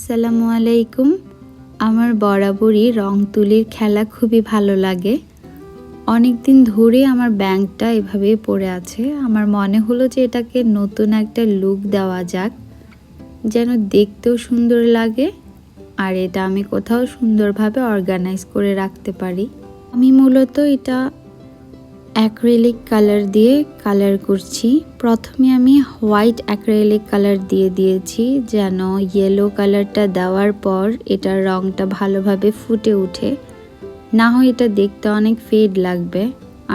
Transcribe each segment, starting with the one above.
আসসালামু আলাইকুম। আমার বরাবরই রং তুলির খেলা খুবই ভালো লাগে। অনেক দিন ধরে আমার ব্যাংকটা এভাবেই পড়ে আছে। আমার মনে হলো যে এটাকে নতুন একটা লুক দেওয়া যাক, যেন দেখতেও সুন্দর লাগে আর এটা আমি কোথাও সুন্দরভাবে অর্গানাইজ করে রাখতে পারি। আমি মূলত এটা অ্যাক্রিলিক কালার দিয়ে কালার করছি। প্রথমে আমি হোয়াইট অ্যাক্রিলিক কালার দিয়ে দিয়েছি, যেন ইয়েলো কালারটা দেওয়ার পর এটার রঙটা ভালোভাবে ফুটে ওঠে, না হয় এটা দেখতে অনেক ফেড লাগবে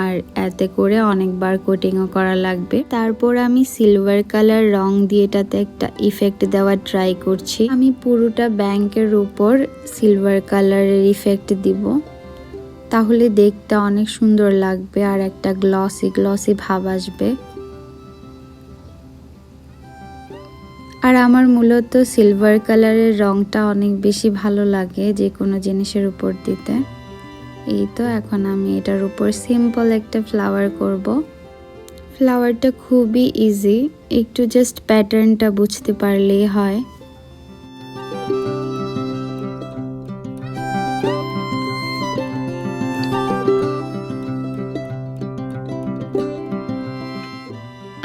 আর এতে করে অনেকবার কোটিংও করা লাগবে। তারপর আমি সিলভার কালার রং দিয়ে এটাতে একটা ইফেক্ট দেওয়ার ট্রাই করছি। আমি পুরোটা ব্যাংকের উপর সিলভার কালারের ইফেক্ট দিব, তাহলে দেখতে অনেক সুন্দর লাগবে আর একটা গ্লসি গ্লসি ভাব আসবে। আর আমার মূলত সিলভার কালারের রংটা অনেক বেশি ভালো লাগে যে কোনো জিনিসের উপর দিতে। এই তো এখন আমি এটার উপর সিম্পল একটা ফ্লাওয়ার করব। ফ্লাওয়ারটা খুবই ইজি, একটু জাস্ট প্যাটার্নটা বুঝতে পারলেই হয়।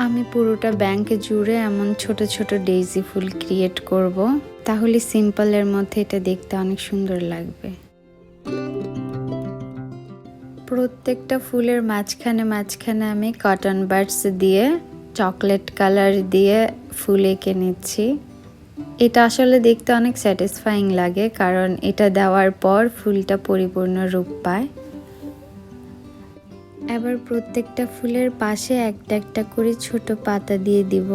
আমি পুরোটা ব্যাংক জুড়ে এমন ছোট ছোট ডেইজি ফুল ক্রিয়েট করব, তাহলে সিম্পলের মধ্যে এটা দেখতে অনেক সুন্দর লাগবে। প্রত্যেকটা ফুলের মাঝখানে মাঝখানে আমি কটন বাডস দিয়ে চকলেট কালার দিয়ে ফুল এঁকে নিচ্ছি। এটা আসলে দেখতে অনেক স্যাটিসফাইং লাগে, কারণ এটা দেওয়ার পর ফুলটা পরিপূর্ণ রূপ পায়। এবার প্রত্যেকটা ফুলের পাশে একটা একটা করে ছোট পাতা দিয়ে দিব।